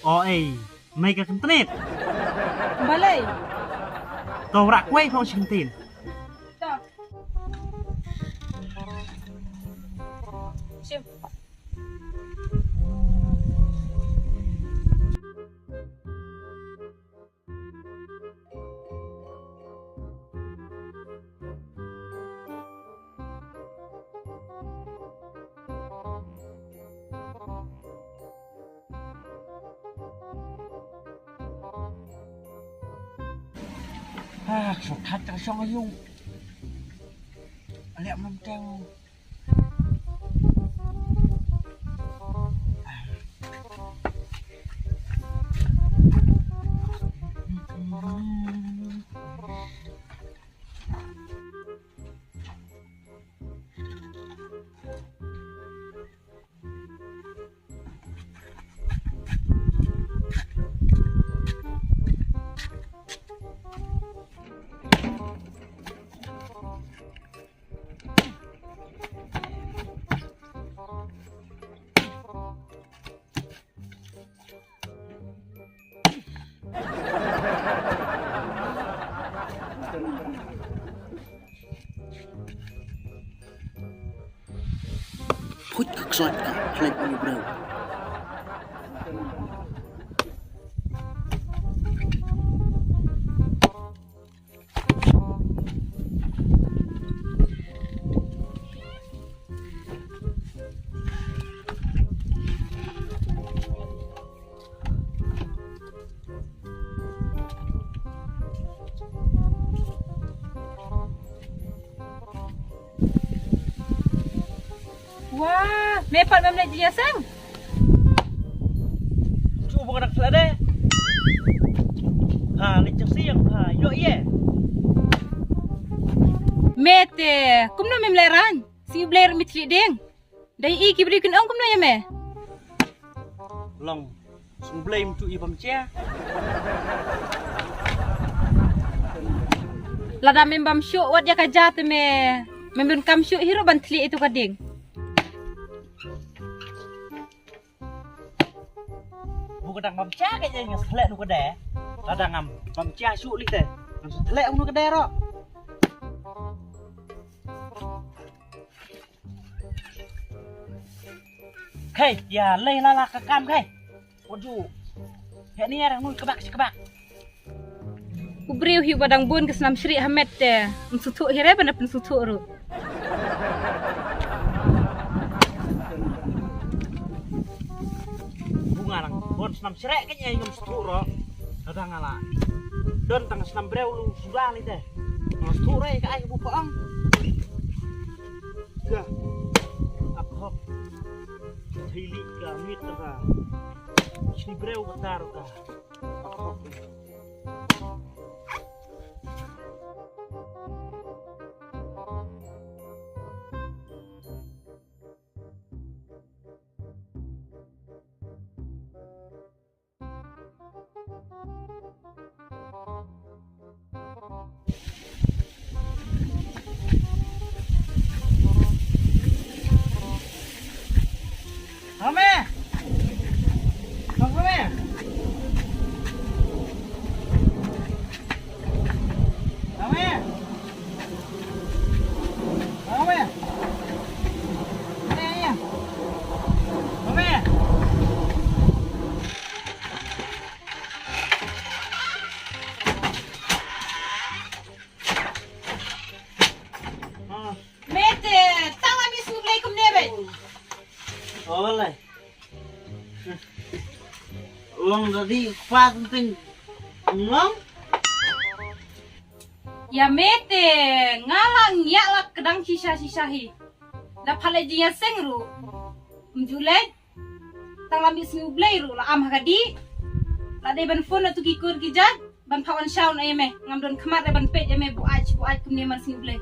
Oh mấy cái internet Balay. tàu rạc quay phong trình tiền Tak. Sim. sụt thật cho xong cái dung lẹm năm treo Phút cực soát cả lệnh như bro. Wah, mepat memang dia sang. Chú bukan nak selada. Lecek siang, yo ye. Mete, kumno memleran. Si blair mitli ding. Dai I ki beri kun ong kumno ya me. Long, sung blame chú ibam chia. Lada membam syuk wat dia kajat me. Membun kam syuk hiro bantli itu kading. Bukan nak mamcha kayaknya yang selek nu kedai. Ada ngam mamcha syuk lik teh. Ngam selek nu kedai ro. Hey, ya leh lala ke kam kai. Waduh. Hek ni orang nu kebak si kebak. Ubriu hiu badang bun ke senam Sri Ahmed te. Unsutuk hire bana pensutuk ru. Bunga lang. Bon senam sirek kayaknya yang setuk ro. Ada ngala. Don tang senam breu lu sudah ni teh. Mas setuk re ka ai bu paang. Gah. Apa? Thili ka mit ka. Sini breu betar ka. Apa? Ame! Ame! long tadi kuat penting ngong. Ya mete ngalang ya lah kedang sisa-sisahi. Dah pale dia sengru. Mjulai. Tang lambi snublai ru lah am hagadi. Lah dai ban phone tu kikur kijat. Ban pawan shaun ayame ngam don khamar ban pej ayame buaj kumni man snublai.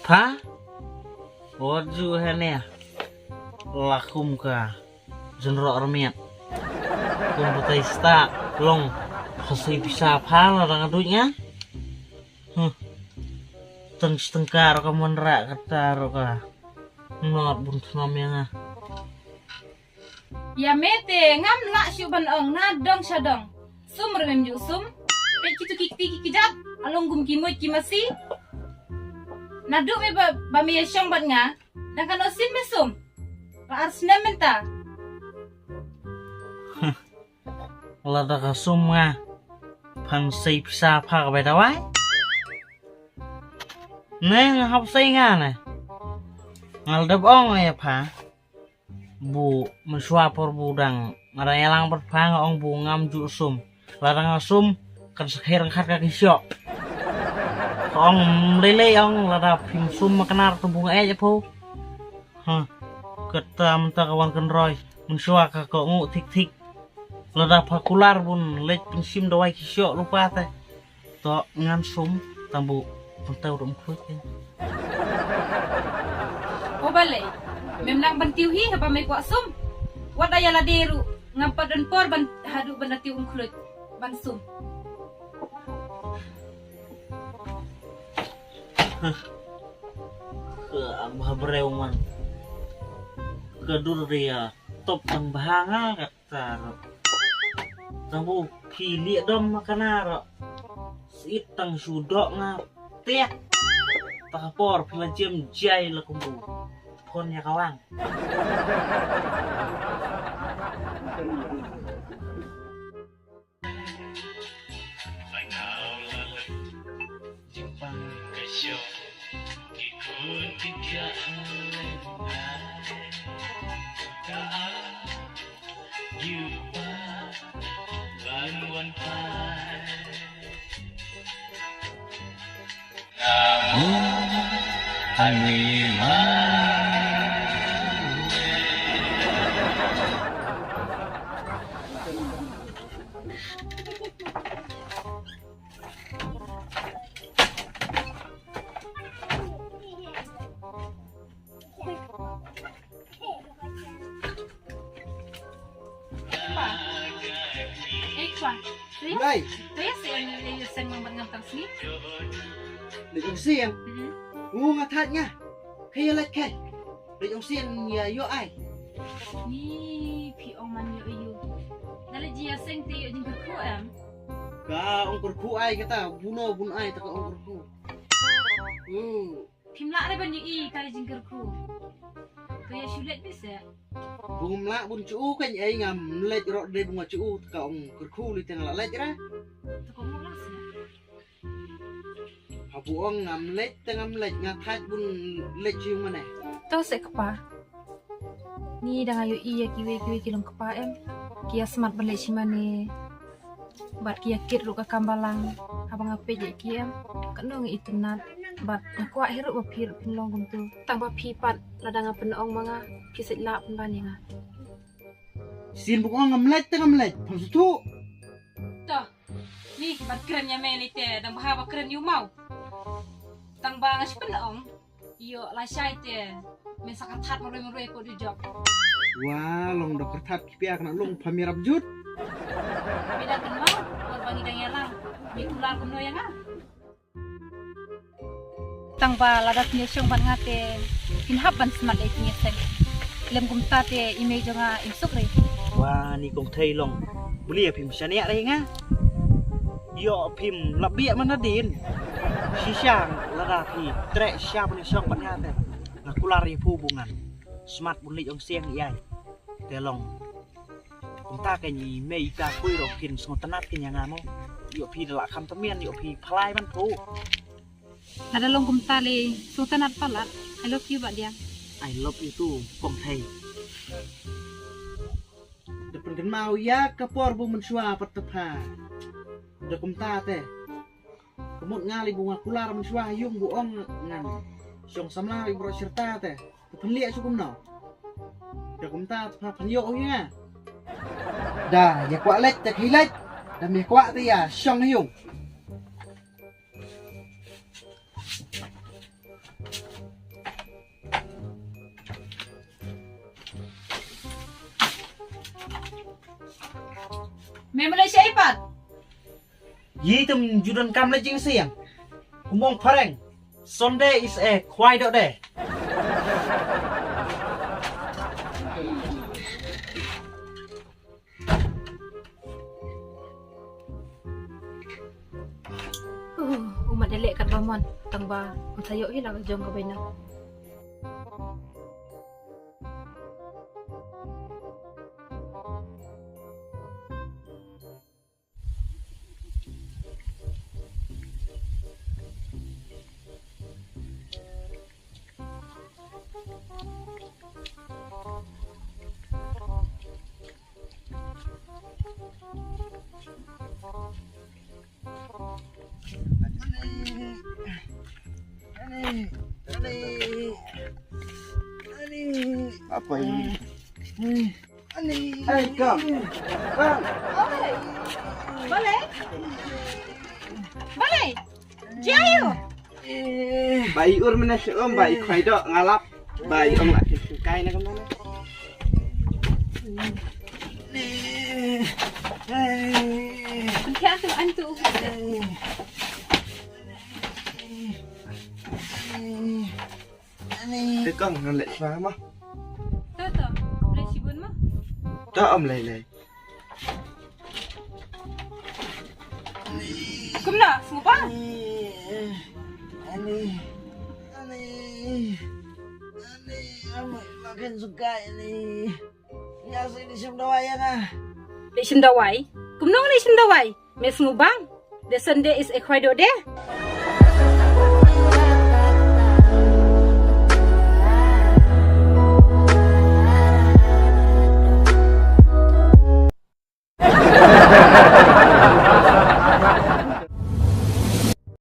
Pa? Waju hene. Lakum ka. Jenro armiat. Kum betai sta long. Kasih bisa pala dengan duitnya. Setengkar ka menrak kata ka. Not bun namanya. Ya mete ngam nak syu ban ong na dong sadong. Sum remem ju sum. Pe kitu kiki kijat along gum kimoi kimasi. Nadu me ba me yashong ban nga. Dan kan osin me sum. Ba arsna menta. Lada ka sum nga. Pan say bisa pa ka ba dawai? Neng hap say nga na. Ngal dap ong ya pa. Bu meswapor budang ngarayalang berpang ong bu ngam ju sum. Larang sum kan sekher khat ka kisyo. Ong lele ong lada pim sum makenar tu bunga aja po. Kata menta kawan kenroy menswa ka ko ngu tik-tik. Lada pakular bun lek pensim dawai kisyo lupa teh. To ngan sum tambu pentau dum kut. O balai. Memang bantiuhi apa mai kuat sum. Wat aya laderu ngapa dan por ban hadu ban tiu ungklut ban sum. Ke abah bereuman. Kedur dia top tang bahanga kata. Tahu pilih dom makanaro. Itang sudok ngatek. Tapor pila jam jai la kumbu. Ponnya kawan. Jepang kesyo ikut tidak Đây, Saya sih sen ngam sini. để ông xiên, ngu ngà thật nha. Khi lại kẹt, để ông xiên nhà yo ai. Ni pi ong man yo yu. Dale dia seng te yo jing ku am. Ka ông kurku ai kata, buno bun ai tak ông kurku. Pim la re ban yi kali jing ku. Tu ya shulet bisa. Bung lạ bun chú cái ấy ngầm lệch rõ đây bung chú ka ông kurku li teng la lệch ra. Tu ko mulas. Habu ông ngầm lệch tengam lệch ngà thật bun lệch chiu mana. Tahu saya kepa. Ni dengan yo iya kiwe kilong kepa em. Kia smart balik simane. Bat kia kit ruka kambalang. Abang ape je kia. Kanong itu nat. Bat aku akhir bapir pinlong gumtu. Tang bapi pat ladang apa ong manga. Kisit la penban yang. Xin bung ông ngầm lệch tengam lệch. Pham sutu. Toh. Ni bat kerennya melite dan bahaba keren yu mau. Tang bang aspen ong. Yo la syai te. Mesakan tat meroi ko di job. Wah, long dokter thật kipia kena long pamirap jut. Beda kan mau. Korban idang yalang. Bikular kuno yang ah. Tang ba ladat ni syong ban ngate. Kinhapan smart dai punya sen. Lem kumta te image nga imsuk re. Wah, ni kong thay long. Beli phim sania đây nga. Yo phim labia mana din. Sisang lada phi trek siap ni syong ban ngate. Ngakulari hubungan. Smart bulik ông siang iai. Telong. Kumta cái gì mei ka kui ro kin song tanat kin yang amo. Yo phi la kham tamien yo phi phlai man thu. Ada long kumta le sultanat palat. I love you Pak Diang. I love you too, kong thay. มันกันเมายากกระปอร์บุมันชัวปัตตภาเด็กกุมตาแต่กระมดงาลิบุงกุลามันชัวยุ่งบุองงานชงสำลาลิบุรชรตาแต่พันเลี้ยชุกุมหนอเด็กกุมตาพาพันโยกเนี่ยด่าอย่ากว่าเล็กแต่ขี้เล็กแต่ไม่กว่าที่อย่าช่องให้ยุ่งMalaysia ipat. Yi tum judan kam le jing siang. Kumong pareng. Sunday is a kwai dot de. Umat delek kat bamon. Tang ba utayok hilang jong ka bena. Apa ini? Kau. Balik. Balik. Jayu. Bayi ur mana sih om? Bayi kau itu ngalap. Bayi om lagi sukai nak kemana? Kaya tu antu. Thế con nó lại xóa mà. Toto, boleh sibun mah? Cho ông lại lại. Kumna, semua. Ani, ông makin suka ini. Ya sih di sim doa ya nah. Lek sim dawai. Kumna lek sim dawai. Mes ngubang. The Sunday is equator de.